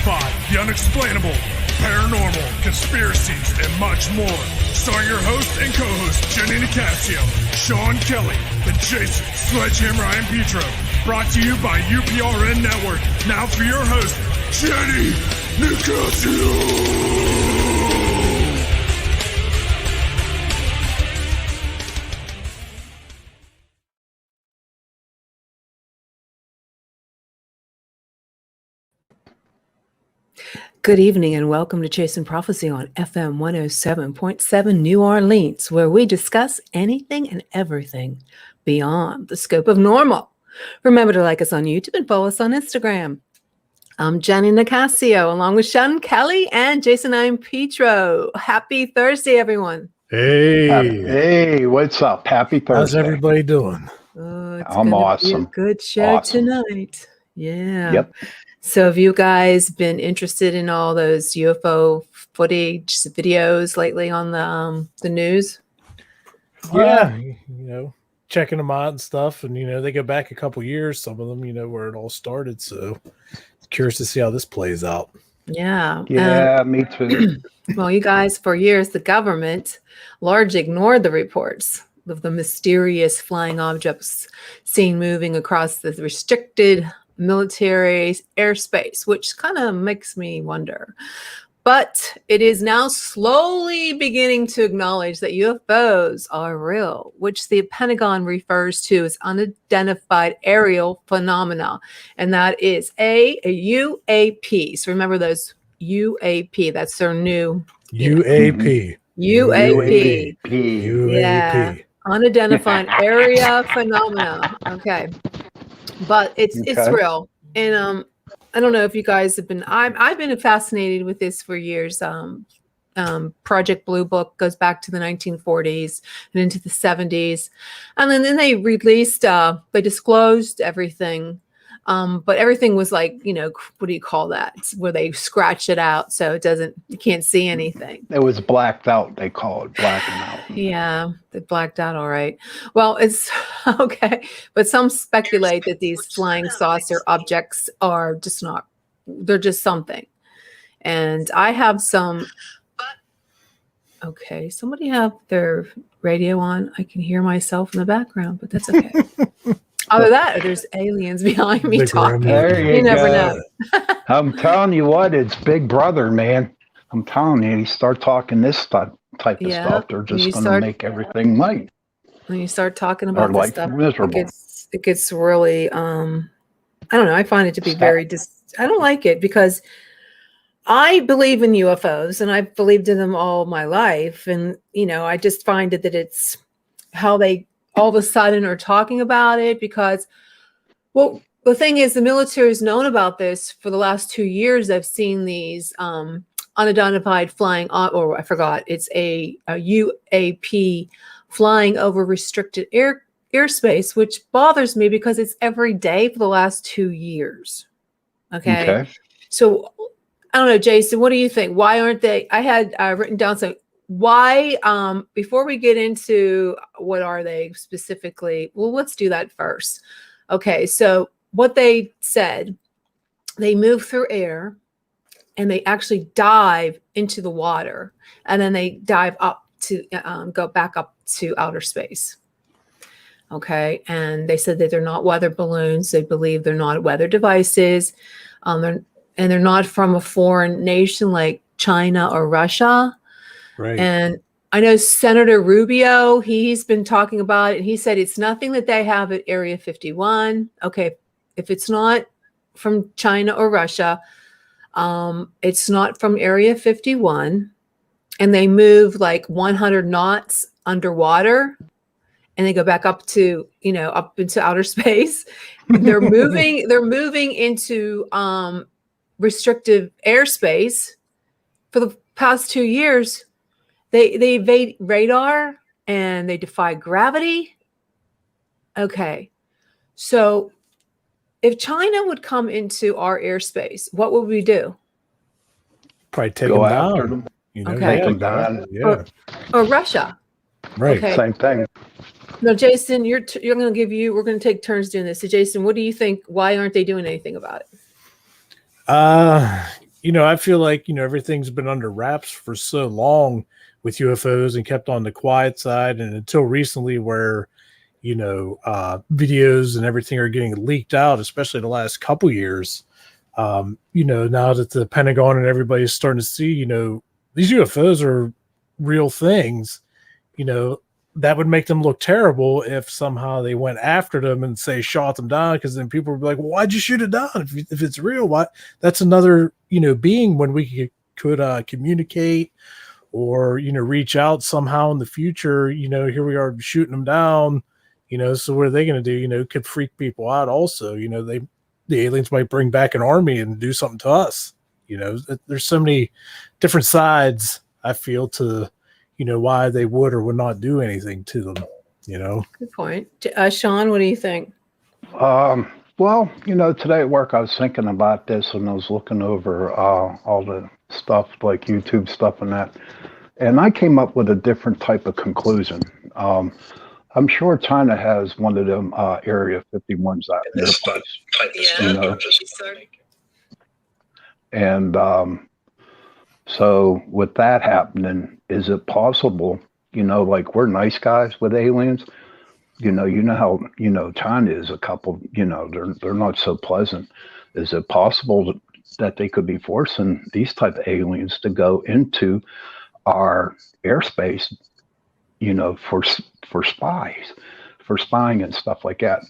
spy, the unexplainable, paranormal, conspiracies, and much more. Starring your host and co-host, Jenny Nicasio, Sean Kelly, and Jason Sledgehammer Ryan Petro. Brought to you by UPRN Network. Now for your host, Jenny Nicasio. Good evening and welcome to Chasing Prophecy on FM 107.7 New Orleans, where we discuss anything and everything beyond the scope of normal. Remember to like us on YouTube and follow us on Instagram. I'm Jenny Nicasio, along with Sean Kelly and Jason I'm Petro. Happy Thursday, everyone. Hey, what's up? Happy Thursday. How's everybody doing? I'm awesome. Be a good show tonight. Yeah. Yep. So have you guys been interested in all those UFO footage videos lately on the news? Yeah, checking them out and stuff. And, they go back a couple years, some of them, where it all started. So curious to see how this plays out. Yeah. Yeah, me too. Well, you guys, for years, the government largely ignored the reports of the mysterious flying objects seen moving across the restricted military airspace, which kind of makes me wonder. But it is now slowly beginning to acknowledge that UFOs are real, which the Pentagon refers to as unidentified aerial phenomena. And that is a UAP. So remember those UAP. That's their new UAP. UAP. UAP. Yeah. Unidentified area phenomena. Okay. But it's real. And I don't know if you guys have been, I've been fascinated with this for years. Project Blue Book goes back to the 1940s and into the 70s. And then they released, they disclosed everything. But everything was like, what do you call that? It's where they scratch it out so you can't see anything. It was blacked out, they call it, blacking out. Yeah, they blacked out, all right. Well, it's okay. But some speculate that these flying saucer objects are just they're just something. And I have okay, somebody have their radio on. I can hear myself in the background, but that's okay. Other that, there's aliens behind me talking. There you never know. I'm telling you what, it's Big Brother, man. I'm telling you, you start talking this type of stuff, they're just going to make everything light. When you start talking about this stuff, miserable. It gets really, I don't know, I find it to be I don't like it because I believe in UFOs and I've believed in them all my life. And, I just find that it's how they all of a sudden are talking about it because, well, the thing is the military has known about this for the last 2 years. I've seen these unidentified flying, or I forgot, it's a UAP flying over restricted airspace, which bothers me because it's every day for the last 2 years. Okay. So I don't know, Jason, what do you think? Why aren't they? I had written down some. Why, before we get into what are they specifically, well, let's do that first. Okay, so what they said, they move through air and they actually dive into the water and then they dive up to go back up to outer space. Okay, and they said that they're not weather balloons. They believe they're not weather devices. They're not from a foreign nation like China or Russia. Right. And I know Senator Rubio, he's been talking about it. And he said it's nothing that they have at Area 51. Okay, if it's not from China or Russia, it's not from Area 51. And they move like 100 knots underwater. And they go back up to, up into outer space. They're moving into restrictive airspace. For the past 2 years, they evade radar and they defy gravity. Okay. So if China would come into our airspace, what would we do? Probably take them down. Okay. Take them down. Yeah. Or Russia. Right. Okay. Same thing. No, Jason, we're going to take turns doing this. So Jason, what do you think? Why aren't they doing anything about it? I feel like, everything's been under wraps for so long with UFOs and kept on the quiet side. And until recently where, videos and everything are getting leaked out, especially the last couple years, now that the Pentagon and everybody's starting to see, these UFOs are real things, that would make them look terrible if somehow they went after them and say shot them down, because then people would be like, well, why'd you shoot it down if it's real? Why? That's another being when we could communicate or reach out somehow in the future. Here we are shooting them down. So what are they going to do? Could freak people out. Also, the aliens might bring back an army and do something to us. There's so many different sides, I feel, to why they would or would not do anything to them, Good point. Sean, what do you think? Well, today at work I was thinking about this and I was looking over all the stuff like YouTube stuff and that, and I came up with a different type of conclusion. I'm sure China has one of them Area 51s out there. And so with that happening, is it possible, like we're nice guys with aliens, how, China is a couple, they're not so pleasant. Is it possible that they could be forcing these type of aliens to go into our airspace, for spying and stuff like that?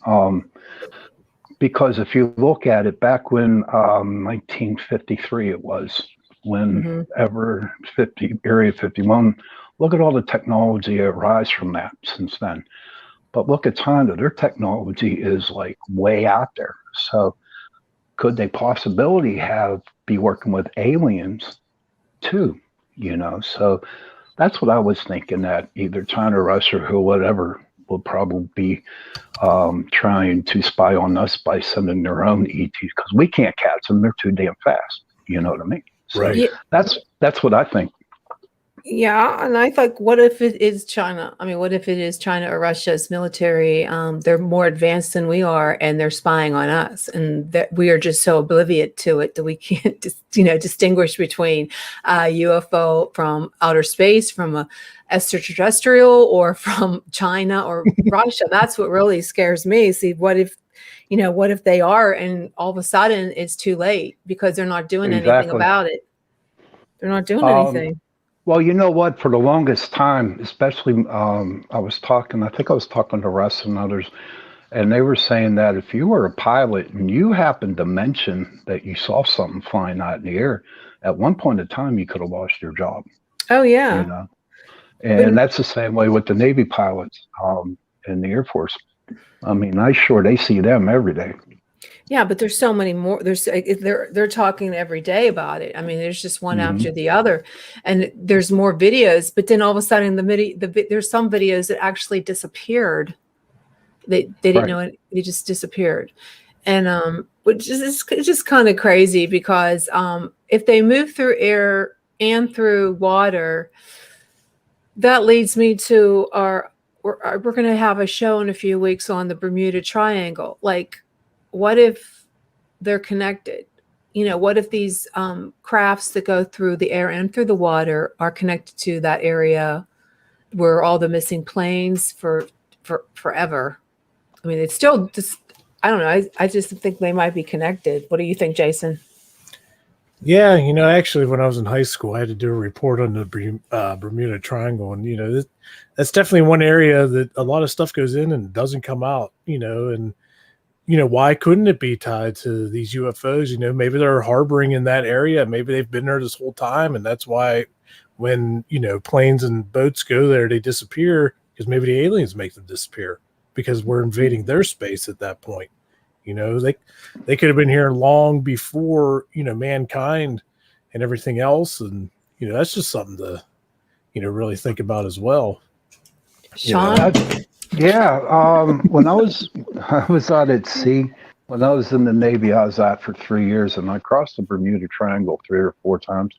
Because if you look at it back when 1953 it was, whenever Area 51, look at all the technology that rise from that since then. But look at China, their technology is like way out there. So could they possibly be working with aliens too? So that's what I was thinking, that either China, Russia, or whatever will probably be trying to spy on us by sending their own ETs, because we can't catch them. They're too damn fast. You know what I mean? So right. Yeah. That's what I think. Yeah, and I thought, what if it is China? I mean, what if it is China or Russia's military? They're more advanced than we are, and they're spying on us, and that we are just so oblivious to it that we can't, distinguish between UFO from outer space, from a extraterrestrial, or from China or Russia. That's what really scares me. See, what if they are, and all of a sudden it's too late because they're not doing anything about it. They're not doing anything. Well, you know what? For the longest time, especially, I think I was talking to Russ and others, and they were saying that if you were a pilot and you happened to mention that you saw something flying out in the air, at one point in time, you could have lost your job. Oh, yeah. And that's the same way with the Navy pilots in the Air Force. I mean, they see them every day. Yeah, but there's so many more. They're talking every day about it. I mean, there's just one after the other, and there's more videos. But then all of a sudden, there's some videos that actually disappeared. They didn't know it. They just disappeared, and which is it's just kind of crazy because if they move through air and through water, that leads me to we're going to have a show in a few weeks on the Bermuda Triangle, like. What if they're connected? What if these crafts that go through the air and through the water are connected to that area where all the missing planes for forever? I mean, it's still just, I don't know. I just think they might be connected. What do you think, Jason? Yeah, actually, when I was in high school, I had to do a report on the Bermuda Triangle, and that's definitely one area that a lot of stuff goes in and doesn't come out. And why couldn't it be tied to these UFOs? Maybe they're harboring in that area. Maybe they've been there this whole time. And that's why when, planes and boats go there, they disappear, because maybe the aliens make them disappear because we're invading their space at that point. They could have been here long before, mankind and everything else. And, that's just something to, really think about as well. Sean? Yeah, when I was out at sea, when I was in the Navy, I was out for 3 years, and I crossed the Bermuda Triangle 3 or 4 times,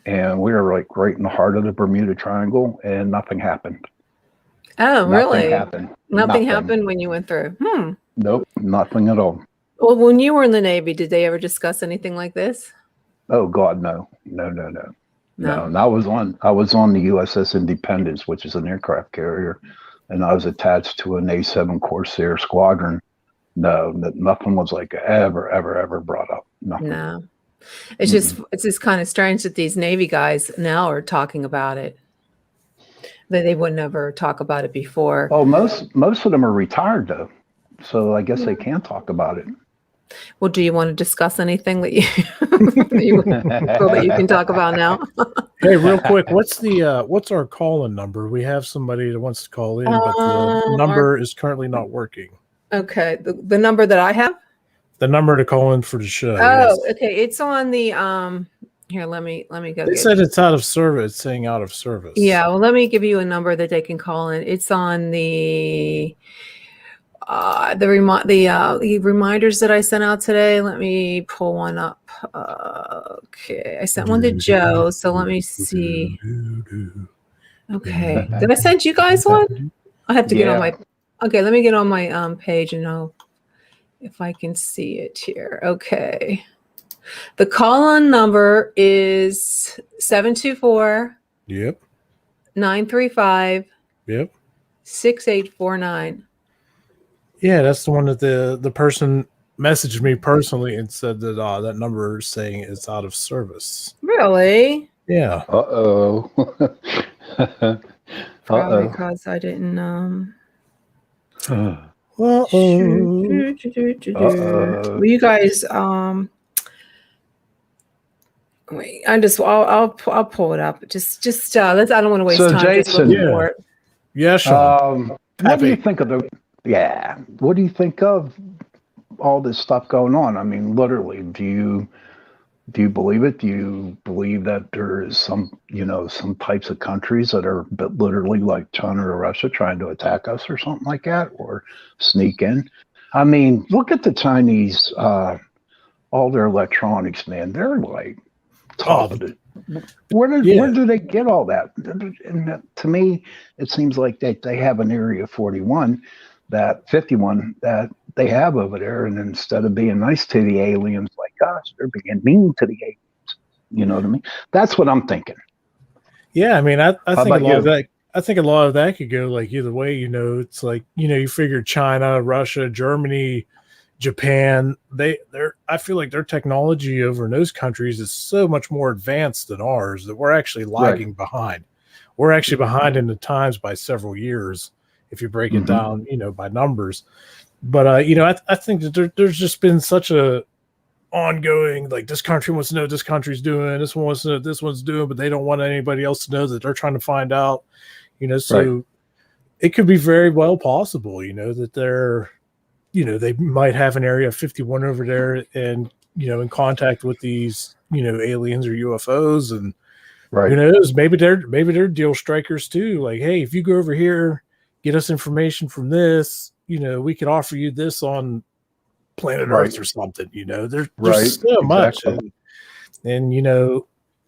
and we were like right in the heart of the Bermuda Triangle, and nothing happened. Oh, really? Nothing Nothing happened when you went through. Nope, nothing at all. Well, when you were in the Navy, did they ever discuss anything like this? Oh God, no. No. And I was on the USS Independence, which is an aircraft carrier, and I was attached to an A7 Corsair squadron. No, nothing was like ever brought up. Nothing. No. It's just kind of strange that these Navy guys now are talking about it. They wouldn't ever talk about it before. Oh, most of them are retired though, so I guess they can talk about it. Well, do you want to discuss anything that you, that you can talk about now? Hey, real quick, what's our call-in number? We have somebody that wants to call in, but the number is currently not working. Okay, the number that I have. The number to call in for the show. Oh, yes. Okay. It's on the Here, let me go. They said it's out of service. It's saying out of service. Yeah. Well, let me give you a number that they can call in. It's on the reminders that I sent out today. Let me pull one up. Okay, I sent one to Joe. So let me see. Okay, did I send you guys one? I have to get on my. Okay, let me get on my page and I'll. If I can see it here. Okay. The call-on number is 724. Yep. 935. Yep. 6849. Yeah, that's the one that the person messaged me personally and said that that number is saying it's out of service. Really? Yeah. Uh-oh. Probably because I didn't Uh-oh. Well, you guys wait, I'll pull it up. Just let's I don't want to waste time. Jason, just looking for it. Yeah, Sean. What do you think of what do you think of all this stuff going on? I mean, literally, do you believe it? Do you believe that there is some types of countries that are literally like China or Russia trying to attack us or something like that, or sneak in? I mean, look at the Chinese, all their electronics, man. They're like top of it. Where do they get all that? And to me, it seems like they have an Area 51, that 51 that they have over there, and instead of being nice to the aliens like us, they're being mean to the aliens. You know what I mean? That's what I'm thinking. Yeah, I mean, I think a lot of that. I think a lot of that could go like either way. It's like you figure China, Russia, Germany, Japan. I feel like their technology over in those countries is so much more advanced than ours that we're actually lagging behind. We're actually behind in the times by several years if you break it down, by numbers. But I think that there's just been such a ongoing, like, this country wants to know what this country's doing, this one wants to know what this one's doing, but they don't want anybody else to know that they're trying to find out. So it could be very well possible, that they're, they might have an Area 51 over there and, in contact with these, aliens or UFOs, and who knows, maybe they're deal strikers too. Like, hey, if you go over here, get us information from this, we could offer you this on planet Earth or something. There's so much, and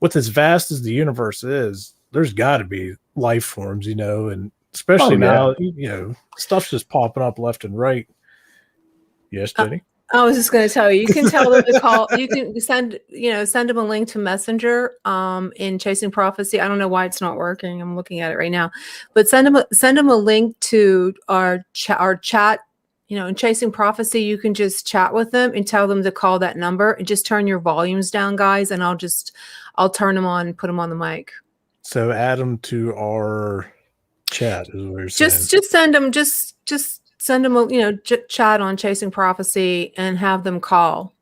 with as vast as the universe is, there's got to be life forms, and especially now, stuff's just popping up left and right. Yes, Jenny. I was just going to tell you, you can tell them to call. You can send them a link to Messenger in Chasing Prophecy. I don't know why it's not working. I'm looking at it right now, but send them a link to our chat. In Chasing Prophecy, you can just chat with them and tell them to call that number and just turn your volumes down, guys, and I'll turn them on and put them on the mic. So add them to our chat is what you're saying. Just send them. Just send them a chat on Chasing Prophecy and have them call.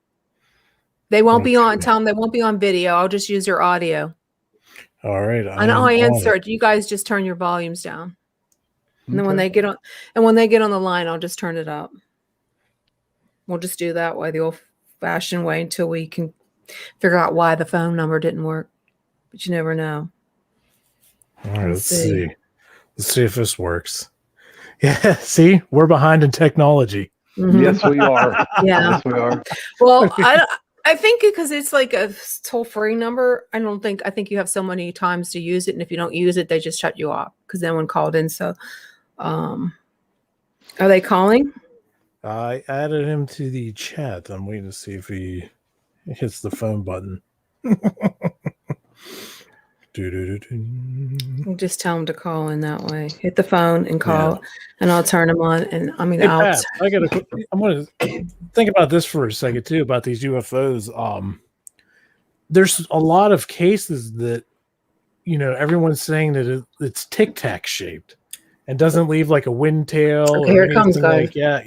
They won't be on. Tell them they won't be on video. I'll just use your audio. All right. I know I answered. You guys just turn your volumes down. And then when they get on the line, I'll just turn it up. We'll just do that way, the old-fashioned way, until we can figure out why the phone number didn't work. But you never know. All right, let's see. Let's see if this works. Yeah, see, we're behind in technology. Mm-hmm. Yes, we are. Yeah, yes, we are. Well, I think because it's like a toll-free number, I think you have so many times to use it, and if you don't use it, they just shut you off because no one called in. So, are they calling? I added him to the chat. I'm waiting to see if he hits the phone button. Just tell him to call in that way. Hit the phone and call, and I'll turn him on. And I mean, Hey, Pat, I'm going to think about this for a second too about these UFOs. There's a lot of cases that everyone's saying that it's tic tac shaped and doesn't leave like a wind tail or here it comes, anything guys. like that.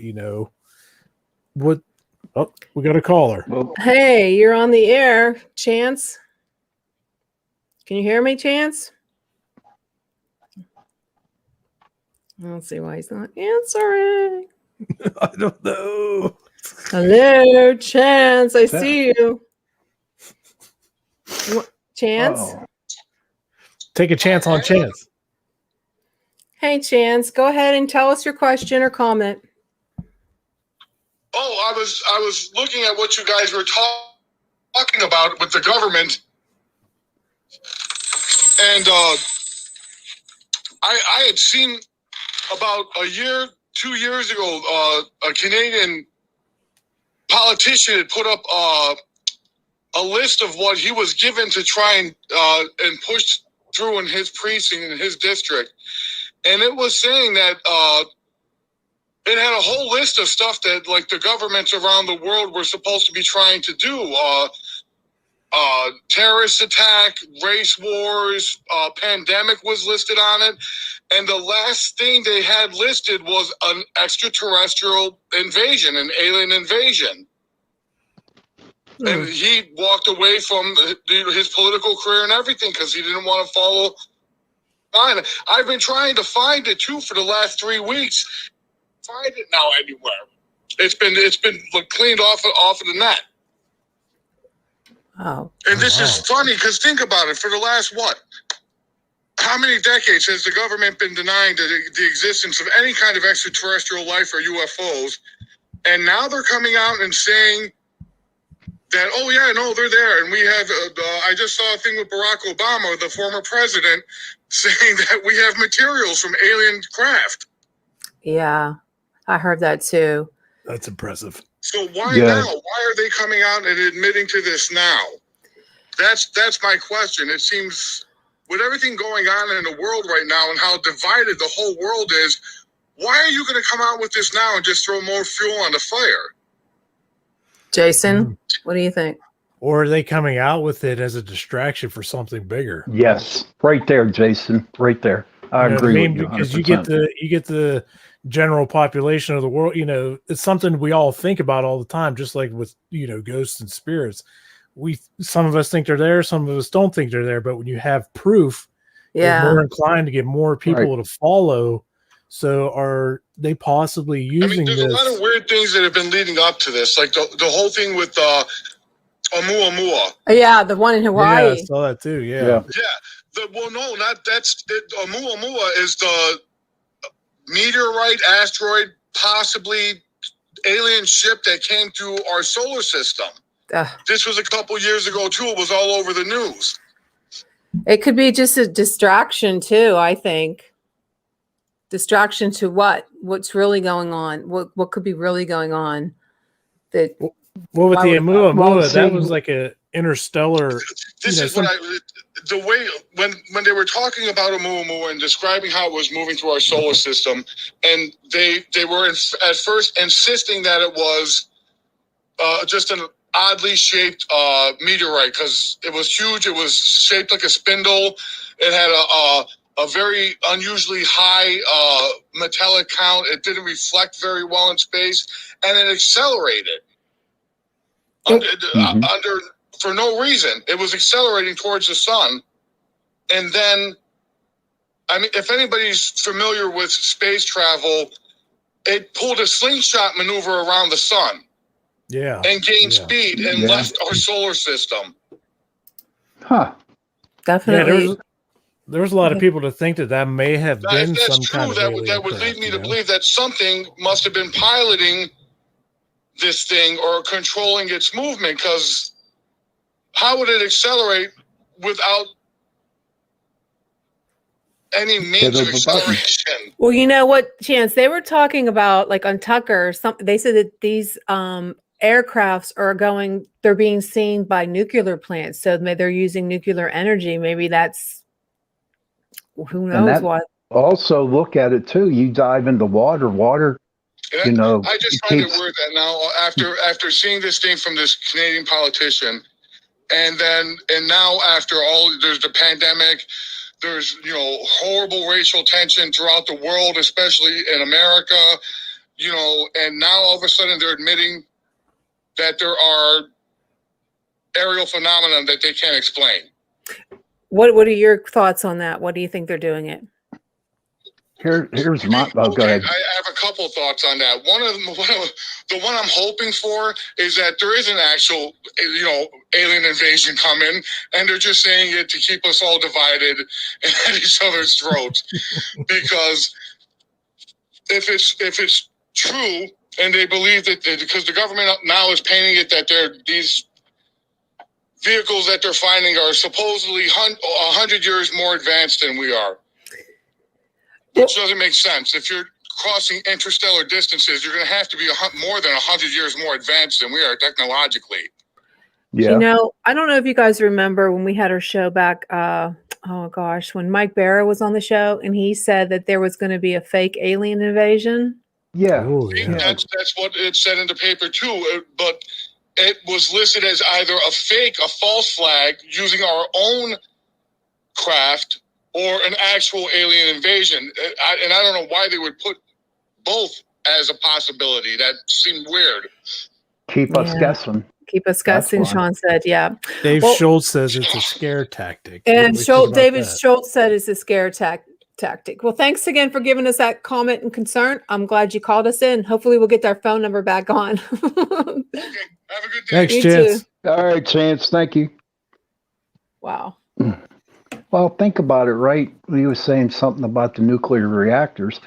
What? Oh, we got a caller. Hey, you're on the air, Chance. Can you hear me, Chance? I don't see why he's not answering. I don't know. Hello, Chance. I see you. Chance? Oh. Take a chance on Chance. Hey, Chance. Go ahead and tell us your question or comment. Oh, I was looking at what you guys were talking about with the government, and I had seen about 2 years ago, a Canadian politician had put up a list of what he was given to try and push through in his precinct, in his district, and it was saying that it had a whole list of stuff that like the governments around the world were supposed to be trying to do. Terrorist attack, race wars, pandemic was listed on it. And the last thing they had listed was an extraterrestrial invasion, an alien invasion. And he walked away from his political career and everything because he didn't want to follow. I've been trying to find it too for the last 3 weeks. Find it now anywhere. It's been cleaned off of the net. Oh. And this is funny because think about it. For the last how many decades has the government been denying the existence of any kind of extraterrestrial life or UFOs? And now they're coming out and saying that, oh yeah, no, they're there. And we have, I just saw a thing with Barack Obama, the former president, saying that we have materials from alien craft. Yeah, I heard that too. That's impressive. So why now? Why are they coming out and admitting to this now? That's my question. It seems with everything going on in the world right now and how divided the whole world is, why are you going to come out with this now and just throw more fuel on the fire? Jason, what do you think? Or are they coming out with it as a distraction for something bigger? Yes, right there, Jason. Right there. I agree with you 100%. Because you get the general population of the world. It's something we all think about all the time, just like with ghosts and spirits. Some of us think they're there, some of us don't think they're there. But when you have proof, you're more inclined to get more people to follow. So are they possibly using there's this? a lot of weird things that have been leading up to this, like the whole thing with Oumuamua. Yeah, the one in Hawaii. Yeah, I saw that too. Yeah. Oumuamua is the meteorite, asteroid, possibly alien ship that came through our solar system. This was a couple years ago too. It was all over the news. It could be just a distraction too, I think. Distraction to what? What's really going on? What could be really going on? With the Oumuamua, that was like a interstellar. This is the way when they were talking about Oumuamua and describing how it was moving through our solar system, and they were at first insisting that it was just an oddly shaped meteorite because it was huge. It was shaped like a spindle. It had a very unusually high metallic count. It didn't reflect very well in space, and it accelerated under for no reason. It was accelerating towards the sun, and then, if anybody's familiar with space travel, it pulled a slingshot maneuver around the sun. Yeah. And gained speed and left our solar system. Huh. Definitely. Yeah, there was a lot of people to think that may have been some kind of alien that would lead me to believe that something must have been piloting this thing or controlling its movement, because how would it accelerate without any means of acceleration? Well, you know what, Chance, they were talking about, like on Tucker, they said that these aircrafts are they're being seen by nuclear plants. So they're using nuclear energy. Maybe that's, who knows what. Also look at it too. You dive into water, you know. I just find it weird that now after seeing this thing from this Canadian politician, and now after there's the pandemic, there's, you know, horrible racial tension throughout the world, especially in America, you know, and now all of a sudden they're admitting that there are aerial phenomena that they can't explain. What are your thoughts on that? What do you think they're doing it? Here's my. Oh, go ahead. I have a couple thoughts on that. The one I'm hoping for is that there is an actual, you know, alien invasion coming, and they're just saying it to keep us all divided and at each other's throats. Because if it's true, and they believe that because the government now is painting it that these vehicles that they're finding are supposedly 100 years more advanced than we are. Which doesn't make sense. If you're crossing interstellar distances, you're going to have to be more than 100 years more advanced than we are technologically. Yeah. You know, I don't know if you guys remember when we had our show back, when Mike Barra was on the show, and he said that there was going to be a fake alien invasion. Yeah. Oh, yeah. That's what it said in the paper too, but it was listed as either a false flag using our own craft or an actual alien invasion. And I don't know why they would put both as a possibility. That seemed weird. Keep us guessing. Keep us guessing, Sean said. Yeah. Dave Schultz says it's a scare tactic. And David Schultz said it's a scare tactic. Well, thanks again for giving us that comment and concern. I'm glad you called us in. Hopefully we'll get our phone number back on. Okay. Have a good day. Thanks, Chance. Too. All right, Chance. Thank you. Wow. Well, think about it, right? We were saying something about the nuclear reactors.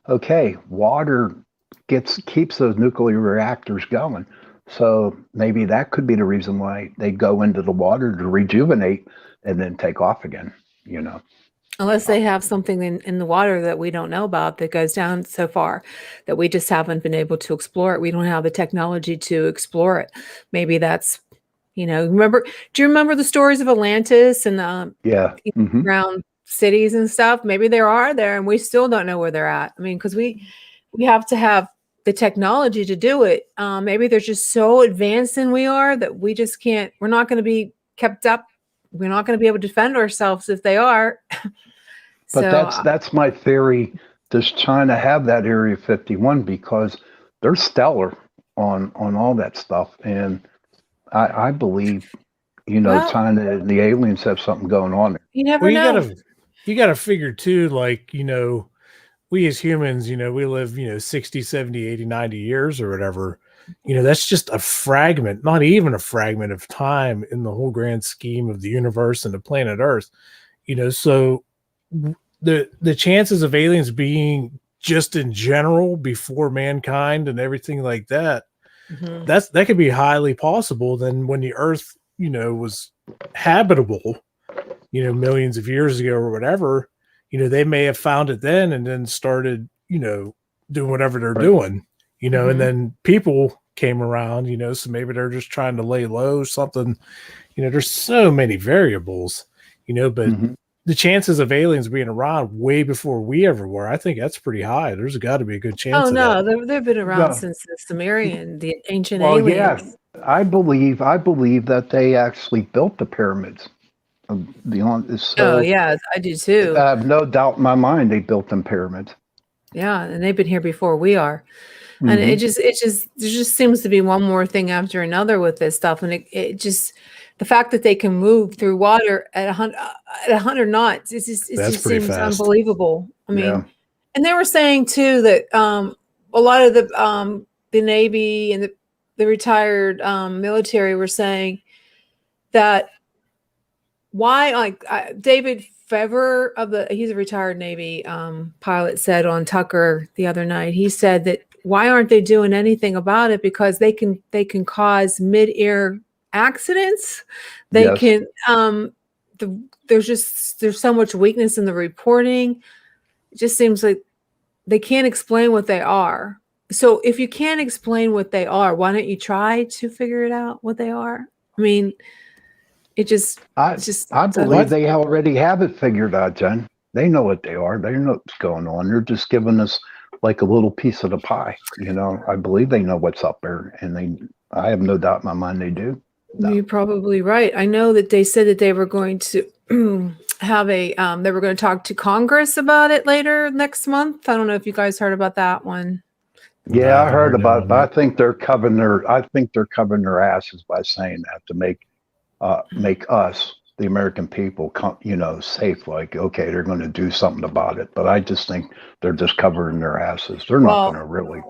Okay, water keeps those nuclear reactors going. So maybe that could be the reason why they go into the water to rejuvenate and then take off again, you know. Unless they have something in the water that we don't know about that goes down so far that we just haven't been able to explore it. We don't have the technology to explore it. Maybe that's, you know, do you remember the stories of Atlantis and around cities and stuff? Maybe they are there and we still don't know where they're at. I mean, because we have to have the technology to do it. Maybe they're just so advanced than we are that we just can't, we're not going to be kept up. We're not going to be able to defend ourselves if they are. But that's my theory. Does China have that Area 51 because they're stellar on all that stuff? And I believe, you know, China and the aliens have something going on there. You never know. You got to figure too, like, you know, we as humans, you know, we live, you know, 60, 70, 80, 90 years or whatever. You know, that's just a fragment, not even a fragment of time in the whole grand scheme of the universe and the planet Earth. You know, so the chances of aliens being just in general before mankind and everything like that, that could be highly possible. Then when the Earth, you know, was habitable, you know, millions of years ago or whatever, you know, they may have found it then and then started, you know, doing whatever they're doing, you know, and then people came around, you know, so maybe they're just trying to lay low something, you know, there's so many variables, you know, but the chances of aliens being around way before we ever were, I think that's pretty high. There's got to be a good chance. Oh no, they've been around since the Sumerian, the ancient aliens. Yeah, I believe that they actually built the pyramids. Oh yeah, I do too. I have no doubt in my mind they built them pyramids. Yeah, and they've been here before we are. And it just there just seems to be one more thing after another with this stuff, and it just the fact that they can move through water at 100 knots, it just seems fast. Unbelievable. I mean, and they were saying too that a lot of the Navy and the retired military were saying that why, like David Fever he's a retired Navy pilot, said on Tucker the other night. He said that why aren't they doing anything about it? Because they can cause mid-air accidents. They can there's so much weakness in the reporting. It just seems like they can't explain what they are. So if you can't explain what they are, why don't you try to figure it out what they are? I mean, I believe they already have it figured out, Jen. They know what they are. They know what's going on. They're just giving us like a little piece of the pie. I believe they know what's up there, and I have no doubt in my mind they do. No. You're probably right. I know that they said that they were going to have they were going to talk to Congress about it later next month. I don't know if you guys heard about that one. Yeah, I heard about it, but I think they're covering their asses by saying that to make us, the American people, safe. Like, okay, they're going to do something about it. But I just think they're just covering their asses. They're not going to really.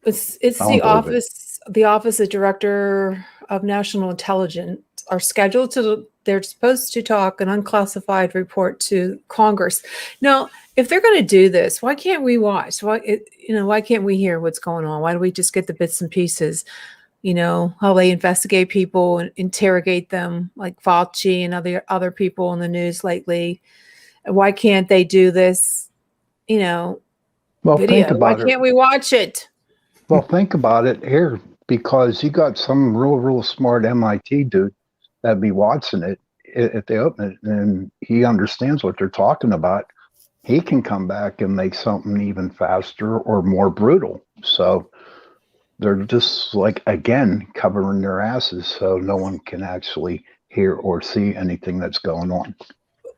It's the office. The Office of Director of National Intelligence are scheduled to. They're supposed to talk an unclassified report to Congress. Now, if they're going to do this, why can't we watch? Why can't we hear what's going on? Why do we just get the bits and pieces? How they investigate people and interrogate them, like Fauci and other people in the news lately. Why can't they do this? Well, video? Think about Why can't we watch it? Well, think about it here, because you got some real smart MIT dude that'd be watching it if they open it, and he understands what they're talking about. He can come back and make something even faster or more brutal. So they're just again, covering their asses so no one can actually hear or see anything that's going on.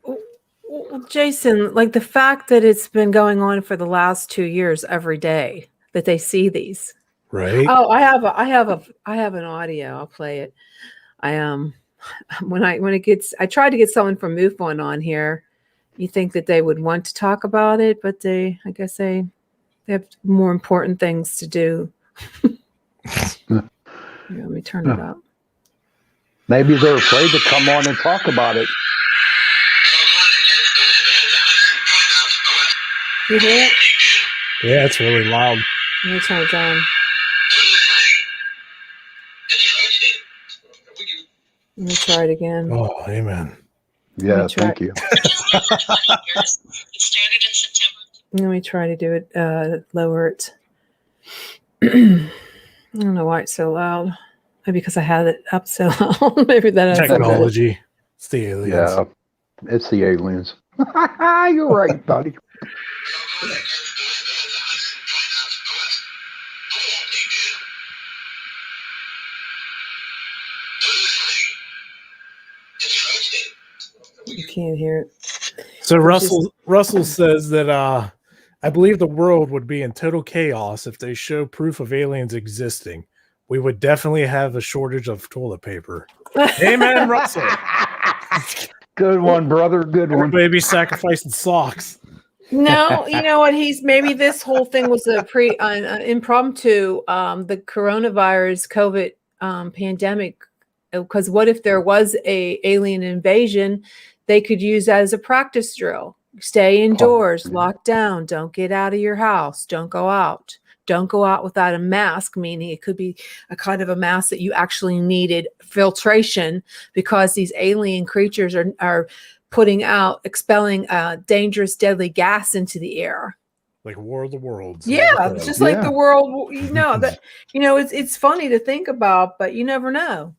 Well, Jason, the fact that it's been going on for the last 2 years every day that they see these. Right. Oh, I have an audio. I'll play it. I tried to get someone from MUFON on here. You think that they would want to talk about it, but I guess they have more important things to do. Here, let me turn it up. Maybe they're afraid to come on and talk about it. You hear it? Yeah, it's really loud. Let me turn it down. Let me try it again. Oh, amen. Yeah, thank you. It started in September. Let me try to do it, lower it. I don't know why it's so loud. Maybe because I had it up so loud. Maybe that has technology. It's the aliens. Yeah, it's the aliens. You're right, buddy. You can't hear it. So Russell says that I believe the world would be in total chaos if they show proof of aliens existing. We would definitely have a shortage of toilet paper. Amen, Russell. Good one, brother. Good one. Baby sacrificing socks. No, you know what? Maybe this whole thing was an impromptu. The coronavirus, COVID pandemic. Because what if there was a alien invasion? They could use that as a practice drill. Stay indoors, lock down, don't get out of your house, don't go out. Don't go out without a mask, meaning it could be a kind of a mask that you actually needed filtration because these alien creatures are expelling dangerous, deadly gas into the air. Like War of the Worlds. Yeah, just like the world, it's funny to think about, but you never know.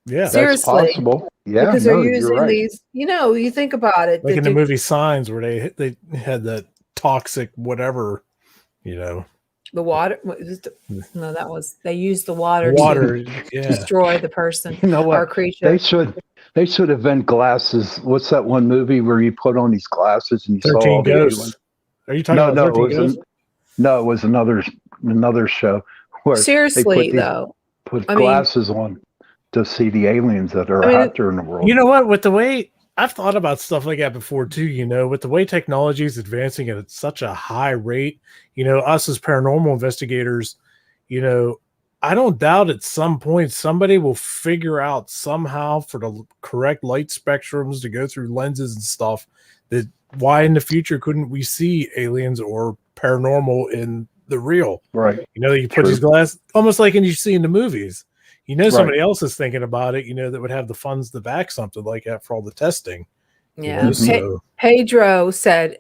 Yeah, seriously, that's possible. Yeah, because they're using these. You think about it, like in the movie Signs, where they had that toxic whatever, the water. No, they used the water to destroy the person. You know what? Or creature. They should invent glasses. What's that one movie where you put on these glasses and you 13 saw all Ghosts? Are you talking about 13 Ghosts? No, it was another show where seriously put glasses on to see the aliens that are out there in the world. You know what? With the way I've thought about stuff like that before too, with the way technology is advancing at such a high rate, us as paranormal investigators, I don't doubt at some point somebody will figure out somehow for the correct light spectrums to go through lenses and stuff that why in the future couldn't we see aliens or paranormal in the real? Right. You put these glasses almost like you see in the movies. Somebody else is thinking about it, that would have the funds to back something like that for all the testing. Yeah. Pedro said,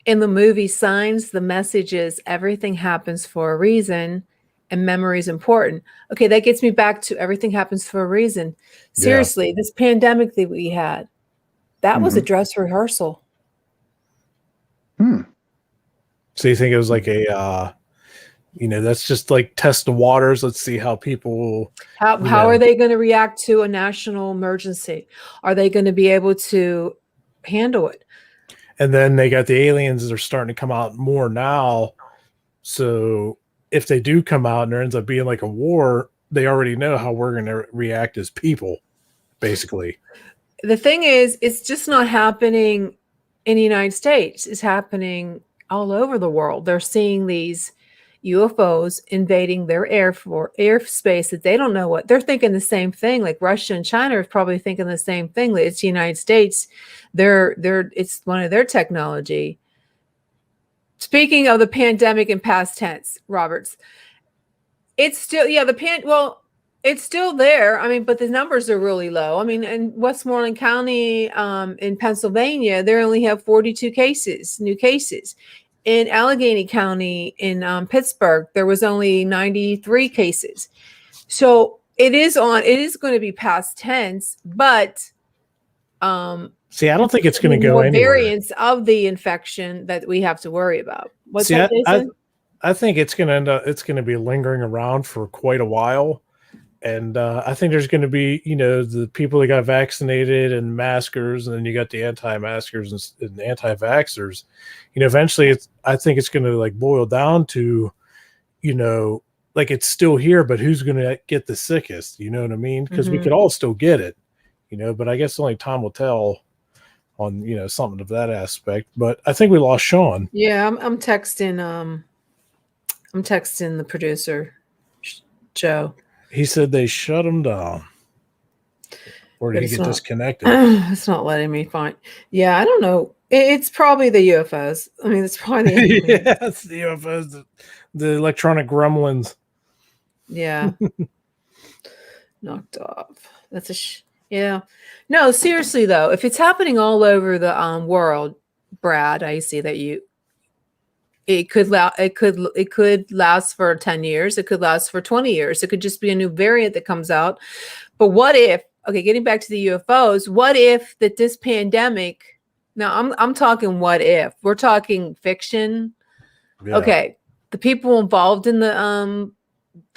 in the movie Signs, the message is everything happens for a reason and memory is important. Okay, that gets me back to everything happens for a reason. Seriously, this pandemic that we had, that was a dress rehearsal. So you think it was like a, that's just like test the waters. Let's see how people. How are they going to react to a national emergency? Are they going to be able to handle it? And then they got the aliens that are starting to come out more now. So if they do come out and there ends up being like a war, they already know how we're going to react as people, basically. The thing is, it's just not happening in the United States. It's happening all over the world. They're seeing these UFOs invading their airspace that they don't know what. They're thinking the same thing. Like Russia and China are probably thinking the same thing. It's the United States. It's one of their technology. Speaking of the pandemic in past tense, Roberts, it's still, it's still there. I mean, but the numbers are really low. I mean, in Westmoreland County, in Pennsylvania, they only have 42 new cases. In Allegheny County, in Pittsburgh, there was only 93 cases. So it is going to be past tense, but see, I don't think it's going to go anywhere. Variants of the infection that we have to worry about. What's that, Jason? I think it's going to be lingering around for quite a while. And I think there's going to be, the people that got vaccinated and maskers, and then you got the anti-maskers and anti-vaxxers. Eventually, I think it's going to like boil down to, like it's still here, but who's going to get the sickest? You know what I mean? Because we could all still get it, but I guess only time will tell on, something of that aspect. But I think we lost Sean. Yeah, I'm texting. I'm texting the producer, Joe. He said they shut him down. Or did he get disconnected? It's not letting me find. Yeah, I don't know. It's probably the UFOs. I mean, it's probably the yeah, it's the UFOs, the electronic gremlins. Yeah. Knocked off. That's yeah. No, seriously though, if it's happening all over the world, Brad, I see that it could last for 10 years. It could last for 20 years. It could just be a new variant that comes out. But what if, okay, getting back to the UFOs, what if that this pandemic, now I'm talking what if, we're talking fiction. Yeah. Okay. The people involved in the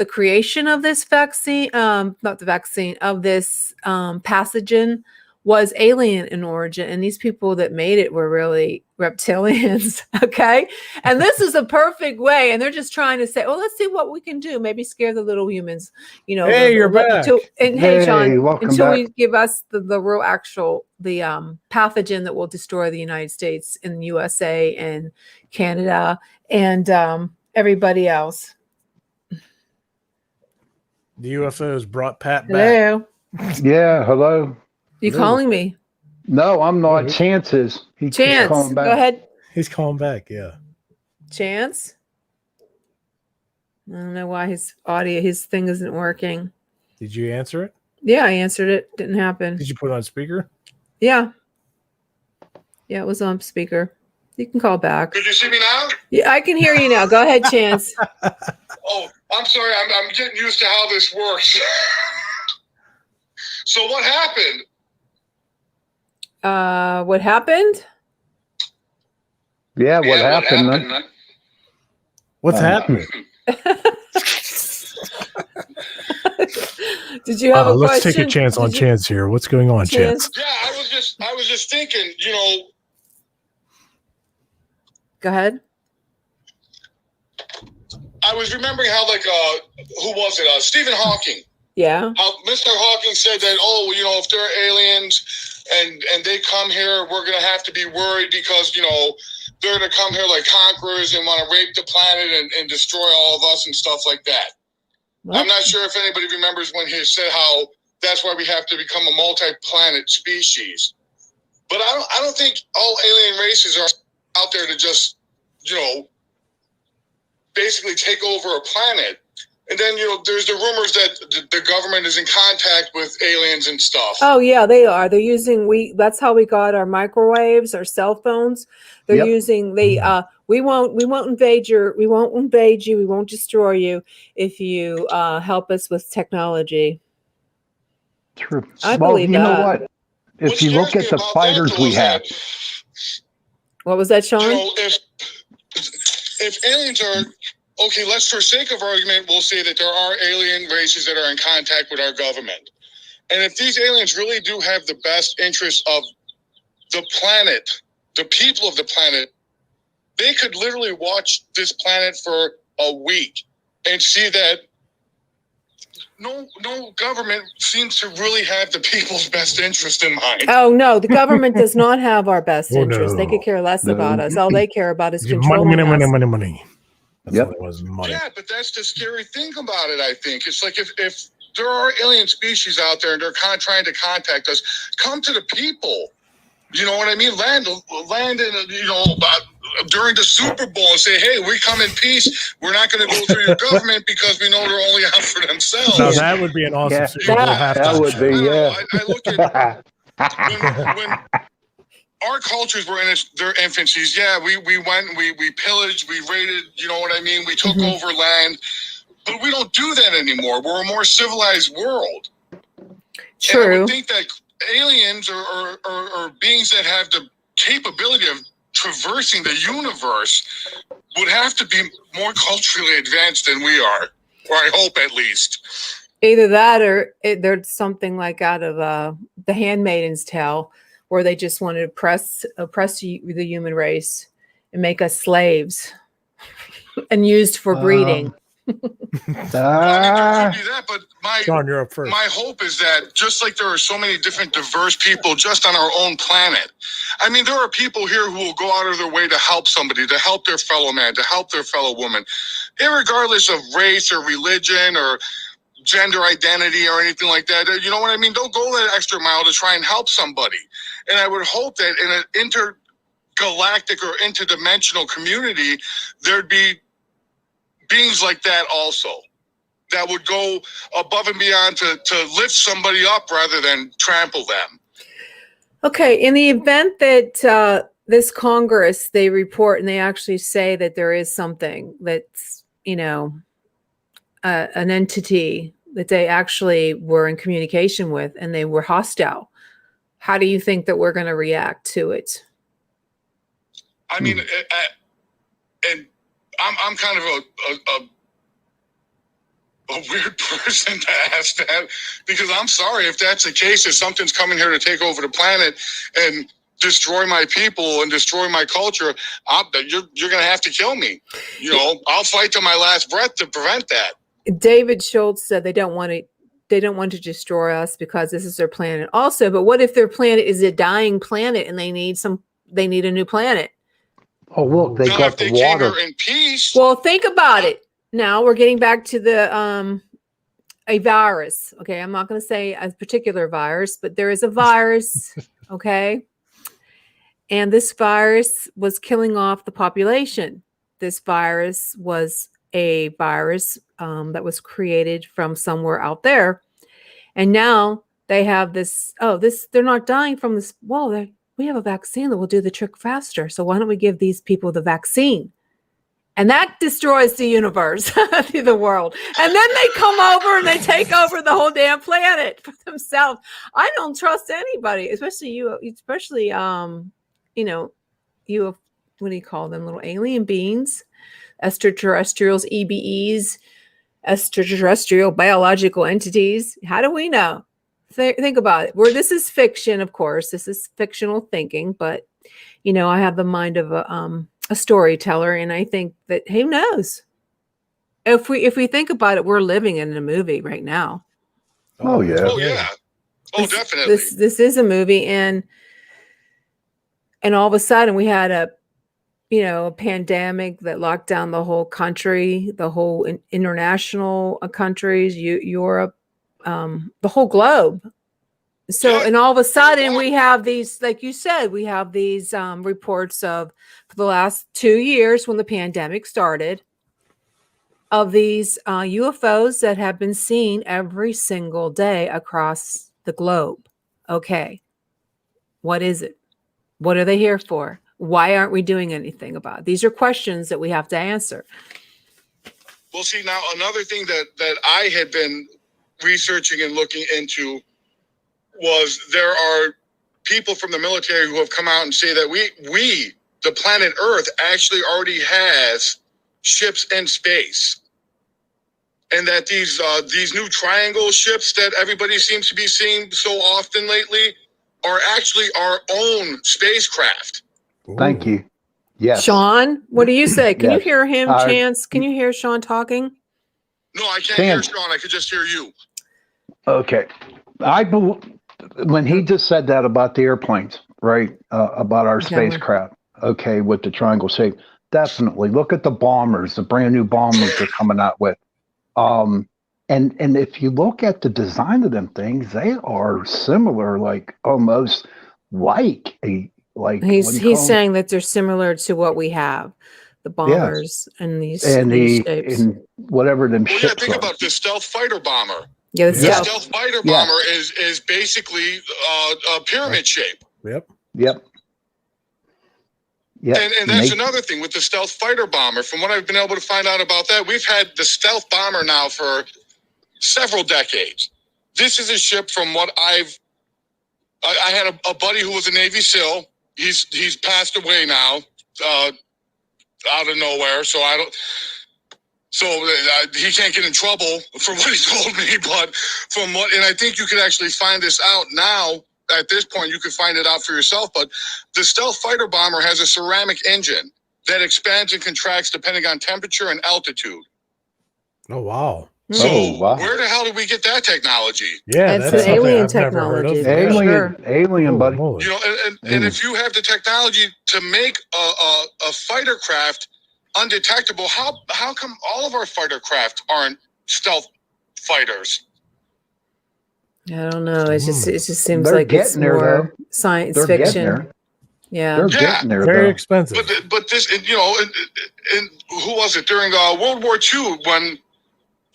creation of this vaccine, not the vaccine, of this pathogen was alien in origin, and these people that made it were really reptilians. Okay. And this is a perfect way. And they're just trying to say, oh, let's see what we can do. Maybe scare the little humans, Hey, you're back. Hey, Sean, until we give us the real actual, pathogen that will destroy the United States and USA and Canada and everybody else. The UFOs brought Pat back. Hello. Yeah, hello. You calling me? No, I'm not. Chance is. Chance, calling back. Go ahead. He's calling back, yeah. Chance? I don't know why his thing isn't working. Did you answer it? Yeah, I answered it. Didn't happen. Did you put it on speaker? Yeah. Yeah, it was on speaker. You can call back. Did you see me now? Yeah, I can hear you now. Go ahead, Chance. Oh, I'm sorry. I'm getting used to how this works. So what happened? What happened? Yeah, what happened? What's happening? Did you have a question? Let's take a chance on Chance here. What's going on, Chance? Yeah, I was just thinking, Go ahead. I was remembering how, who was it? Stephen Hawking. Yeah. How Mr. Hawking said that, if there are aliens and they come here, we're going to have to be worried because, they're going to come here like conquerors and want to rape the planet and destroy all of us and stuff like that. What? I'm not sure if anybody remembers when he said how that's why we have to become a multi-planet species. But I don't think all alien races are out there to just, basically take over a planet. And then, there's the rumors that the government is in contact with aliens and stuff. Oh yeah, they are. They're using that's how we got our microwaves, our cell phones. They're using we won't invade you, we won't destroy you if you help us with technology. True. I believe you that. know what? If you look at the fighters we have. What was that, Sean? If aliens are okay, let's, for sake of argument, we'll say that there are alien races that are in contact with our government. And if these aliens really do have the best interests of the planet, the people of the planet, they could literally watch this planet for a week and see that no government seems to really have the people's best interest in mind. Oh no, the government does not have our best interest. No. They could care less about us. All they care about is Money. controlling us. That's what it was, money. Yeah, but that's the scary thing about it, I think. It's like if there are alien species out there and they're trying to contact us, come to the people. You know what I mean? Land in, during the Super Bowl and say, hey, we come in peace. We're not going to go through your government because we know they're only out for themselves. No, that would be an awesome Super Bowl halftime. That would be, I look at when our cultures were in their infancies. Yeah, we went and we pillaged, we raided, you know what I mean? We took over land. But we don't do that anymore. We're a more civilized world. True. And I would think that aliens or beings that have the capability of traversing the universe would have to be more culturally advanced than we are, or I hope at least. Either that or there's something like out of The Handmaid's Tale, where they just want to oppress the human race and make us slaves and used for breeding. Well, I mean, there could be that, but John, you're up first. My hope is that just like there are so many different diverse people just on our own planet, I mean, there are people here who will go out of their way to help somebody, to help their fellow man, to help their fellow woman, irregardless of race or religion or gender identity or anything like that. You know what I mean? They'll go that extra mile to try and help somebody. And I would hope that in an intergalactic or interdimensional community, there'd be beings like that also, that would go above and beyond to lift somebody up rather than trample them. Okay, in the event that this Congress, they report and they actually say that there is something that's, an entity that they actually were in communication with and they were hostile, how do you think that we're going to react to it? I mean, and I'm kind of a weird person to ask that, because I'm sorry if that's the case, if something's coming here to take over the planet and destroy my people and destroy my culture, you're going to have to kill me. I'll fight to my last breath to prevent that. David Schultz said they don't want to destroy us because this is their planet also. But what if their planet is a dying planet and they need a new planet? Oh, look, they got the water. In peace. Well, think about it. Now we're getting back to a virus. Okay, I'm not going to say a particular virus, but there is a virus. Okay, and this virus was killing off the population. This virus was a virus that was created from somewhere out there, and now they have this. They're not dying from this. Well, we have a vaccine that will do the trick faster. So why don't we give these people the vaccine? And that destroys the universe, the world. And then they come over and they take over the whole damn planet for themselves. I don't trust anybody, especially you, what do you call them? Little alien beings, extraterrestrials, EBEs, extraterrestrial biological entities. How do we know? Think about it. This is fiction, of course. This is fictional thinking, but I have the mind of a storyteller, and I think that who knows? If we think about it, we're living in a movie right now. Oh yeah. Oh yeah. Oh, definitely. This is a movie, and all of a sudden we had a pandemic that locked down the whole country, the whole international countries, Europe. The whole globe. So, and all of a sudden we have these, like you said, we have these reports of for the last 2 years when the pandemic started, of these UFOs that have been seen every single day across the globe. Okay. What is it? What are they here for? Why aren't we doing anything about it? These are questions that we have to answer. Well, see, now another thing that I had been researching and looking into was there are people from the military who have come out and say that we the planet Earth, actually already has ships in space. And that these new triangle ships that everybody seems to be seeing so often lately are actually our own spacecraft. Thank you. Yes. Sean, what do you say? Can you Yes. hear him, Chance? Can you hear Sean talking? No, I can't hear Sean. I could just hear you. Okay. When he just said that about the airplanes, right? About our spacecraft, okay, with the triangle shape, definitely. Look at the bombers, the brand new bombers they're coming out with. And if you look at the design of them things, they are similar, like almost like a he's saying that they're similar to what we have, the bombers and these shapes. And whatever them ships yeah, think about the stealth fighter bomber. Yeah, the stealth fighter bomber is basically a pyramid shape. Yep. And that's another thing with the stealth fighter bomber. From what I've been able to find out about that, we've had the stealth bomber now for several decades. This is a ship from what I had a buddy who was a Navy SEAL. He's passed away now, out of nowhere. So he can't get in trouble for what he told me. But and I think you could actually find this out now. At this point, you could find it out for yourself. But the stealth fighter bomber has a ceramic engine that expands and contracts depending on temperature and altitude. Oh, wow. So where the hell did we get that technology? Yeah, that's an alien technology. Alien, buddy. You know, and if you have the technology to make a fighter craft undetectable, how come all of our fighter craft aren't stealth fighters? I don't know. It just seems like it's more science fiction. Yeah, they're getting there. Very expensive. But this, you know, and who was it during World War II when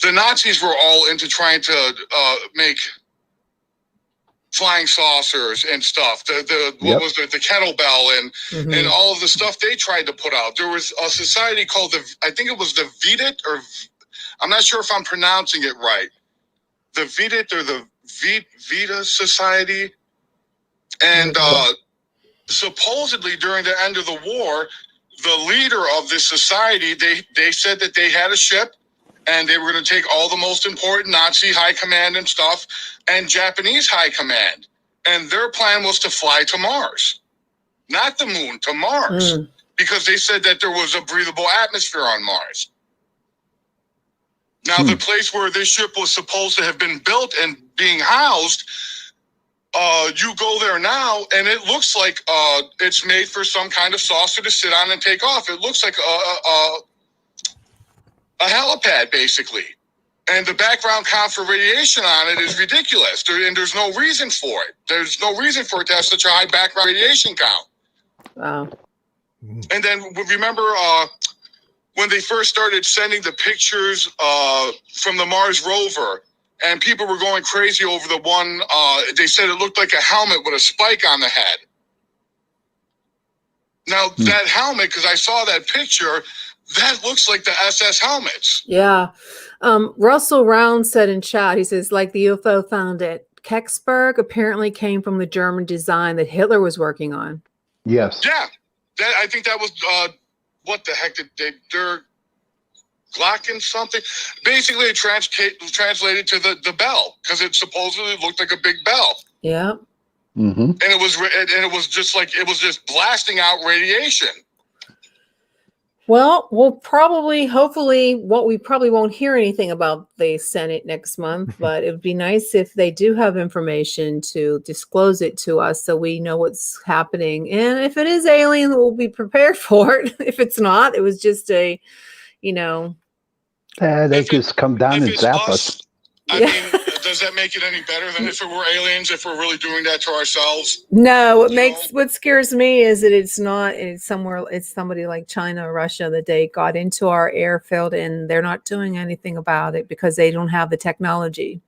the Nazis were all into trying to make flying saucers and stuff. What was it? The kettlebell and all of the stuff they tried to put out. There was a society called I think it was the Vedit, or I'm not sure if I'm pronouncing it right. The Vedit or the Vita Society. And supposedly during the end of the war, the leader of this society, they said that they had a ship and they were going to take all the most important Nazi high command and stuff and Japanese high command. And their plan was to fly to Mars. Not the moon, to Mars. Because they said that there was a breathable atmosphere on Mars. Now, the place where this ship was supposed to have been built and being housed, you go there now, and it looks like it's made for some kind of saucer to sit on and take off. It looks like a helipad, basically. And the background count for radiation on it is ridiculous. And there's no reason for it. There's no reason for it to have such a high background radiation count. Wow. And then remember when they first started sending the pictures from the Mars rover, and people were going crazy over the one, they said it looked like a helmet with a spike on the head. Now, that helmet, because I saw that picture, that looks like the SS helmets. Yeah. Russell Round said in chat, he says, like the UFO found at Kecksburg apparently came from the German design that Hitler was working on. Yes. Yeah. I think that was, what the heck did Der Glocken something? Basically, it translated to the bell, because it supposedly looked like a big bell. Yeah. And it was just like, it was just blasting out radiation. Well, hopefully, we probably won't hear anything about the Senate next month, but it would be nice if they do have information to disclose it to us so we know what's happening. And if it is alien, we'll be prepared for it. If it's not, it was just they just come down and zap us. I mean, does that make it any better than if it were aliens, if we're really doing that to ourselves? No, what scares me is that it's somebody like China or Russia that they got into our airfield and they're not doing anything about it because they don't have the technology.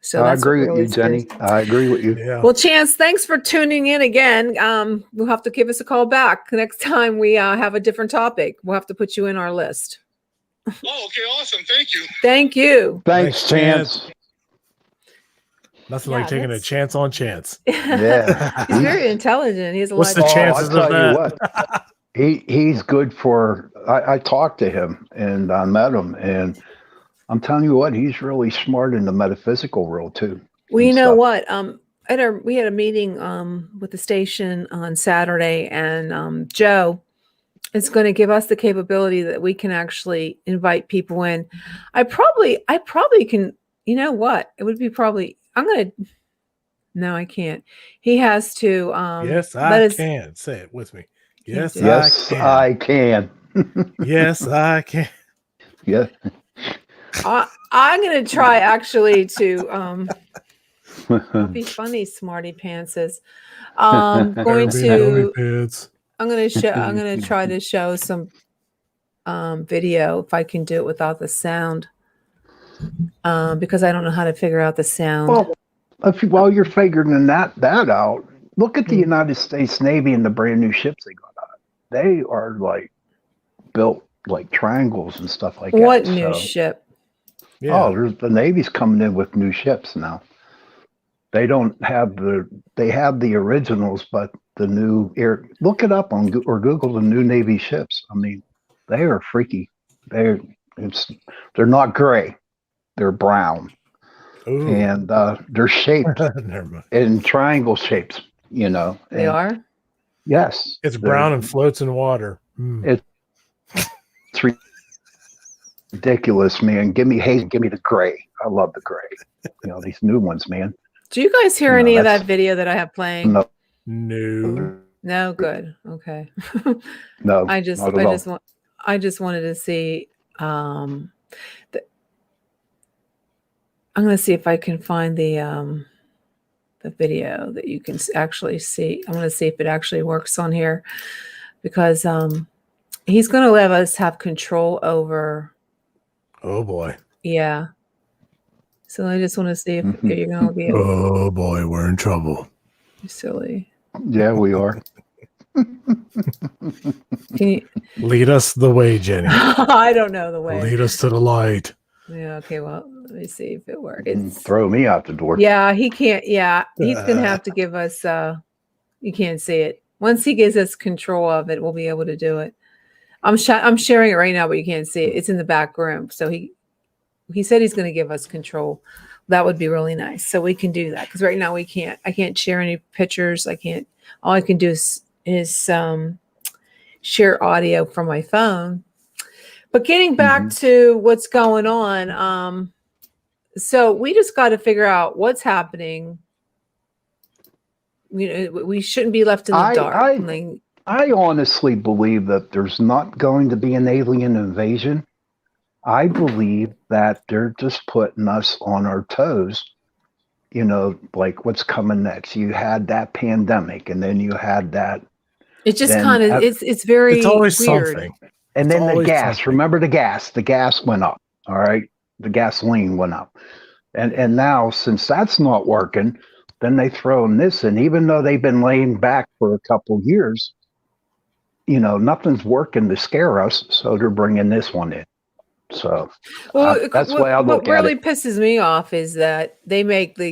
So I that's agree what with really you, Jenny. scares me. I agree with you. Yeah. Well, Chance, thanks for tuning in again. We'll have to give us a call back next time we have a different topic. We'll have to put you in our list. Oh, okay, awesome. Thank you. Thank you. Thanks, Chance. Nothing Yeah, like taking a chance on chance. Yeah. He's very intelligent. He has a What's lot the of chances I'll of tell you that? what. He's good for. I talked to him and I met him, and I'm telling you what, he's really smart in the metaphysical world too. Well, you and know stuff. what? We had a meeting with the station on Saturday, and Joe is going to give us the capability that we can actually invite people in. I probably can. You know what? It would be probably. No, I can't. He has to. Yes, let I us. can. Say it with me. Can't Yes, do it. Yes, I can. I can. Yes, I can. Yeah. I'm going to try actually to. Don't be funny, smarty pantses. Going to. Pants. I'm going to try to show some video if I can do it without the sound, because I don't know how to figure out the sound. Well, while you're figuring that out, look at the United States Navy and the brand new ships they got out. They are like built like triangles and stuff like that. What new ship? Yeah. Oh, the Navy's coming in with new ships now. They don't have they have the originals, but the new look it up on or Google the new Navy ships. I mean, they are freaky. They're not gray. They're brown. Ooh. And they're shaped Never mind. in triangle shapes, you know. They are? Yes. It's brown and floats in water. It's ridiculous, man. Give me the gray. I love the gray. You know, these new ones, man. Do you guys hear any of that video that I have playing? No. No, good. Okay. No. I just wanted to see I'm going to see if I can find the video that you can actually see. I'm going to see if it actually works on here, because he's going to let us have control over. Oh boy. Yeah. So I just want to see if you're going to be able. Oh boy, we're in trouble. You're silly. Yeah, we are. Can you lead us the way, Jenny? I don't know the way. Lead us to the light. Yeah. Okay. Well, let me see if it works. Throw me out the door. Yeah, he can't. Yeah, he's gonna have to give us. You can't see it. Once he gives us control of it, we'll be able to do it. I'm sharing it right now, but you can't see it. It's in the back room. So he said he's going to give us control. That would be really nice. So we can do that, because right now we can't. I can't share any pictures. I can't. All I can do is share audio from my phone. But getting back to what's going on, so we just got to figure out what's happening. You know, we shouldn't be left in the dark. I honestly believe that there's not going to be an alien invasion. I believe that they're just putting us on our toes. You know, like what's coming next. You had that pandemic, and then you had that. It just kind of it's very. It's always weird. something. And then the gas. Something. Remember the gas? The gas went up. All right, the gasoline went up, and now since that's not working, then they throw in this. And even though they've been laying back for a couple years, you know, nothing's working to scare us, so they're bringing this one in. So that's why I look at it. What really pisses me off is that the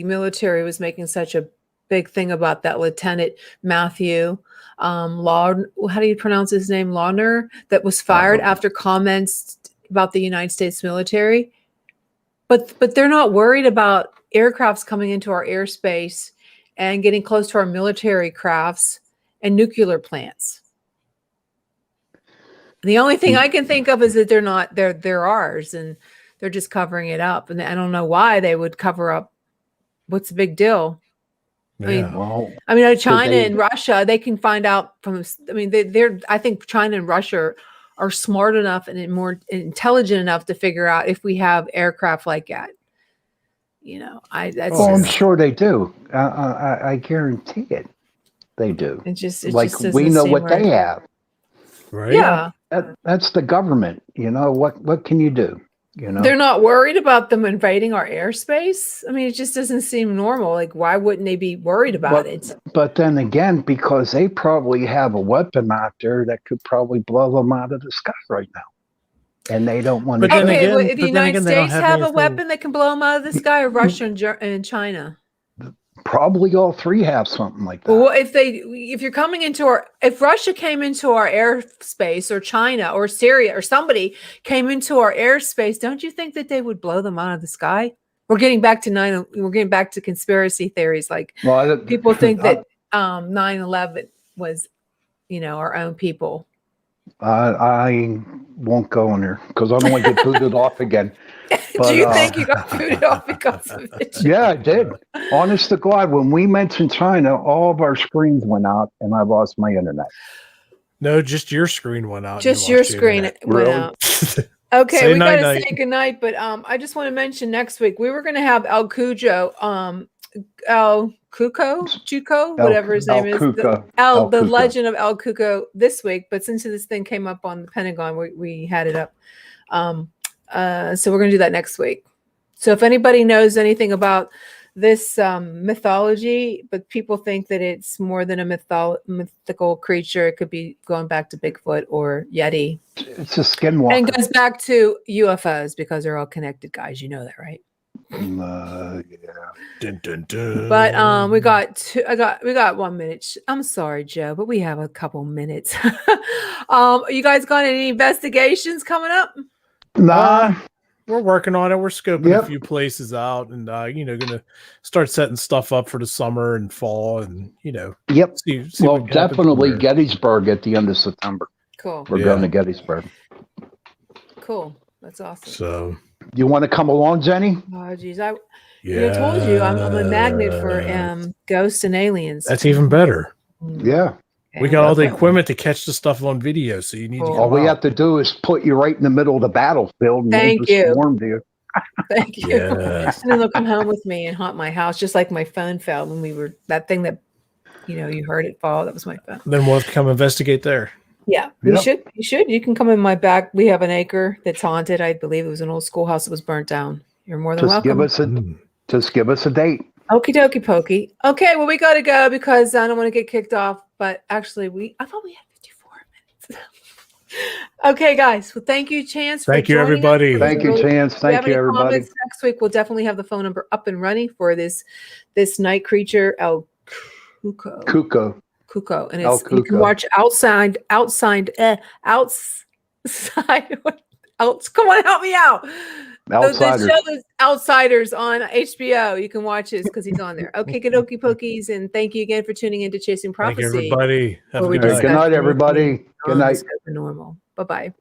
military was making such a big thing about that Lieutenant Matthew how do you pronounce his name? Launer, that was fired after comments about the United States military. But they're not worried about aircrafts coming into our airspace and getting close to our military crafts and nuclear plants. The only thing I can think of is that they're ours, and they're just covering it up. And I don't know why they would cover up. What's the big deal? Yeah. I mean, China and Russia, they can find out from. I mean, I think China and Russia are smart enough and more intelligent enough to figure out if we have aircraft like that. You know, that's Well, I'm just, sure they do. I guarantee it. They do. it just Like doesn't we know seem what right. they have. Right. Yeah. That's the government. You know what can you do? You know, They're not worried about them invading our airspace. I mean, it just doesn't seem normal. Like, why wouldn't they be worried about it? But then again, because they probably have a weapon out there that could probably blow them out of the sky right now, and they don't want to. But then Okay, again- well, the but then United again, they don't States have have a anything- weapon that can blow them out of the sky, or Russia and China? Probably all three have something like that. Well, if you're coming into if Russia came into our airspace, or China or Syria or somebody came into our airspace, don't you think that they would blow them out of the sky? We're getting back to conspiracy theories. Like, people think that 9/11 was, our own people. I won't go in there because I don't want to get booted off again. Do you think you got booted off because of it? Yeah, I did. Honest to God, when we mentioned China, all of our screens went out and I lost my internet. No, just your screen went out. Just your screen went Really? out. Okay, Say we got to night-night. say goodnight, but I just want to mention next week we were going to have El Cujo, Chuco, whatever his name is, Cuco. the Cuco. Legend of El Cuco this week. But since this thing came up on the Pentagon, we had it up. So we're going to do that next week. So if anybody knows anything about this mythology, but people think that it's more than a mythical creature, it could be going back to Bigfoot or Yeti. It's a skinwalker. And goes back to UFOs because they're all connected, guys. You know that, right? Yeah. Dun, dun, dun. But we got 1 minute. I'm sorry, Joe, but we have a couple minutes. You guys got any investigations coming up? Nah. We're working on it. We're scoping Yep. a few places out, and gonna start setting stuff up for the summer and fall, and Yep. see Well, what happens definitely there. Gettysburg at the end of September. Cool. We're going to Gettysburg. Cool. That's awesome. So You want to come along, Jenny? Oh, geez. I told you I'm a magnet for ghosts and aliens. That's even better. Yeah. We got all the equipment to catch the stuff on video, so you need to Cool. come All we out. have to do is put you right in the middle of the battlefield and Thank we'll just you. swarm to you. Thank you. Yes. And then they'll come home with me and haunt my house, just like my phone fell when we were that thing that you heard it fall. That was my phone. Then we'll have to come investigate there. Yeah, Yep. you should. You can come in my back. We have an acre that's haunted. I believe it was an old schoolhouse that was burnt down. You're more than Just welcome. give us a date. Okie dokie pokey. Okay, well, we got to go because I don't want to get kicked off. But actually, I thought we had 54 minutes. Okay, guys. Well, thank you, Chance. For Thank you, joining us. everybody. Thank you, Chance. If you have Thank you, any everybody. comments next week, we'll definitely have the phone number up and running for this night creature, El Cuco. Cuco. And El it's you can Cuco. watch outside. Come on, help me out. Outsiders. The show is Outsiders on HBO. You can watch it because he's on there. Okay, Kadoki Pokies, and thank you again for tuning in to Chasing Thank Prophecy. you, everybody. Have a Where we good All right, night. good night, everybody. Good on night. the Normal. Bye-bye.